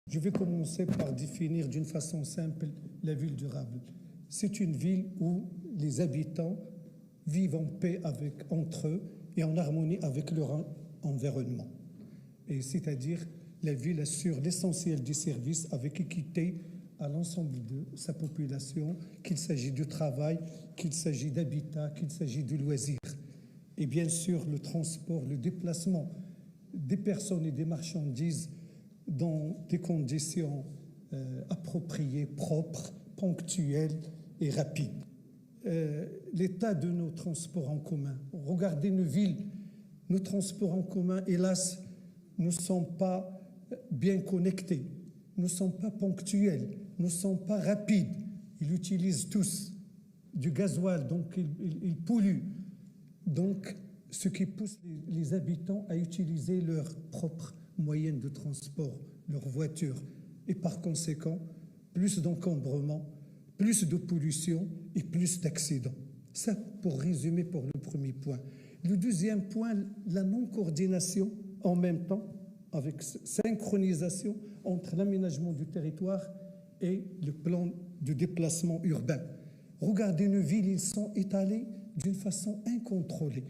Je vais commencer par définir d'une façon simple la ville durable. C'est une ville où les habitants vivent en paix entre eux et en harmonie avec leur environnement. Et c'est-à-dire, la ville assure l'essentiel des services avec équité à l'ensemble de sa population, qu'il s'agit du travail, qu'il s'agit d'habitat, qu'il s'agit de loisirs. Et bien sûr, le transport, le déplacement des personnes et des marchandises dans des conditions appropriées, propres, ponctuelles et rapides. L'état de nos transports en commun. Regardez nos villes, nos transports en commun, hélas, ne sont pas bien connectés, ne sont pas ponctuels, ne sont pas rapides. Ils utilisent tous du gasoil, donc ils polluent. Donc, ce qui pousse les habitants à utiliser leurs propres moyens de transport, leurs voitures. Et par conséquent, plus d'encombrement, plus de pollution et plus d'accidents. Ça, pour résumer, pour le premier point. Le deuxième point, la non-coordination en même temps, avec synchronisation entre l'aménagement du territoire et le plan de déplacement urbain. Regardez nos villes, ils sont étalés d'une façon incontrôlée.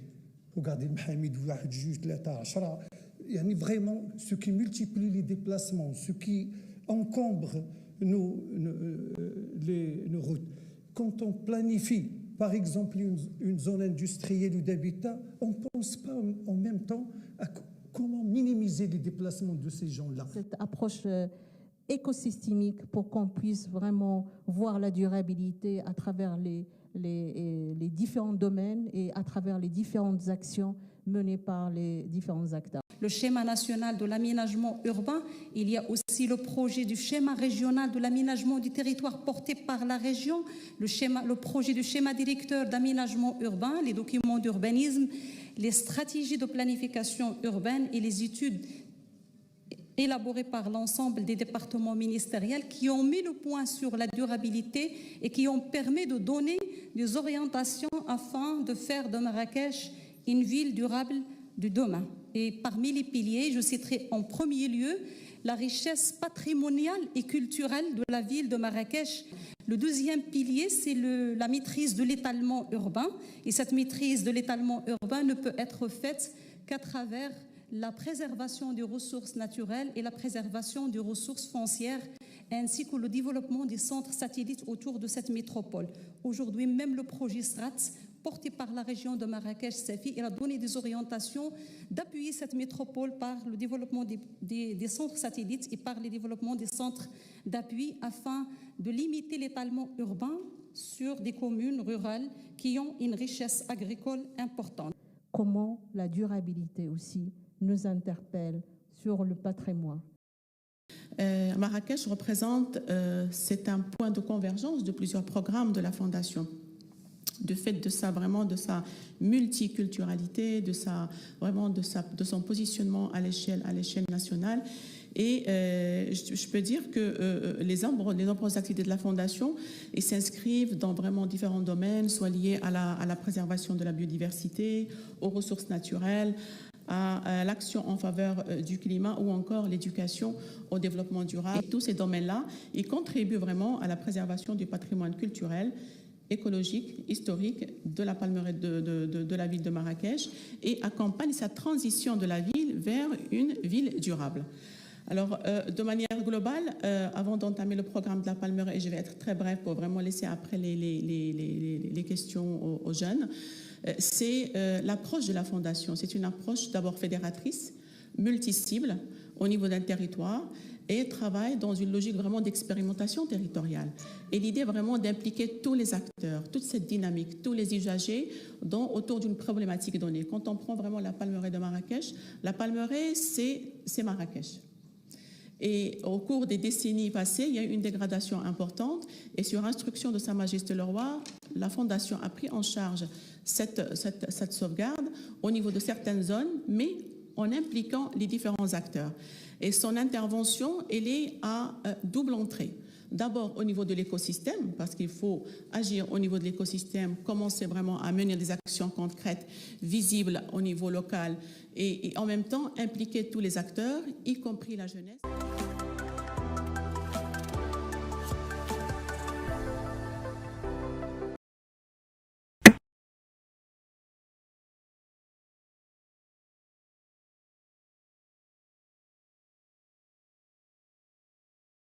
Regardez Mohamed, Ouahd, Juj, Lata, Ashra. Il y a vraiment ce qui multiplie les déplacements, ce qui encombre nos routes. Quand on planifie, par exemple, une zone industrielle ou d'habitat, on ne pense pas en même temps à comment minimiser les déplacements de ces gens-là. Cette approche écosystémique pour qu'on puisse vraiment voir la durabilité à travers les différents domaines et à travers les différentes actions menées par les différents acteurs. Le schéma national de l'aménagement urbain, il y a aussi le projet du schéma régional de l'aménagement du territoire porté par la région, le projet du schéma directeur d'aménagement urbain, les documents d'urbanisme, les stratégies de planification urbaine et les études élaborées par l'ensemble des départements ministériels qui ont mis le point sur la durabilité et qui ont permis de donner des orientations afin de faire de Marrakech une ville durable de demain. Et parmi les piliers, je citerai en premier lieu la richesse patrimoniale et culturelle de la ville de Marrakech. Le deuxième pilier, c'est la maîtrise de l'étalement urbain. Et cette maîtrise de l'étalement urbain ne peut être faite qu'à travers la préservation des ressources naturelles et la préservation des ressources foncières, ainsi que le développement des centres satellites autour de cette métropole. Aujourd'hui, même le projet SRAT, porté par la région de Marrakech-Safi, il a donné des orientations d'appuyer cette métropole par le développement des centres satellites et par le développement des centres d'appui afin de limiter l'étalement urbain sur des communes rurales qui ont une richesse agricole importante. Comment la durabilité aussi nous interpelle sur le patrimoine. Marrakech représente, c'est un point de convergence de plusieurs programmes de la Fondation. De fait de sa multiculturalité, de son positionnement à l'échelle nationale. Et je peux dire que les nombreuses activités de la Fondation s'inscrivent dans vraiment différents domaines, soit liés à la préservation de la biodiversité, aux ressources naturelles, à l'action en faveur du climat ou encore l'éducation au développement durable. Et tous ces domaines-là, ils contribuent vraiment à la préservation du patrimoine culturel, écologique, historique de la Palmeraie de la ville de Marrakech et accompagne sa transition de la ville vers une ville durable. Alors, de manière globale, avant d'entamer le programme de la Palmeraie, et je vais être très bref pour vraiment laisser après les questions aux jeunes, c'est l'approche de la Fondation. C'est une approche d'abord fédératrice, multi-cible au niveau d'un territoire et travaille dans une logique vraiment d'expérimentation territoriale. Et l'idée vraiment d'impliquer tous les acteurs, toute cette dynamique, tous les usagers autour d'une problématique donnée. Quand on prend vraiment la Palmeraie de Marrakech, la Palmeraie, c'est Marrakech. Et au cours des décennies passées, il y a eu une dégradation importante et sur instruction de Sa Majesté le Roi, la Fondation a pris en charge cette sauvegarde au niveau de certaines zones, mais en impliquant les différents acteurs. Et son intervention, elle est à double entrée. D'abord au niveau de l'écosystème, parce qu'il faut agir au niveau de l'écosystème, commencer vraiment à mener des actions concrètes, visibles au niveau local et en même temps impliquer tous les acteurs, y compris la jeunesse.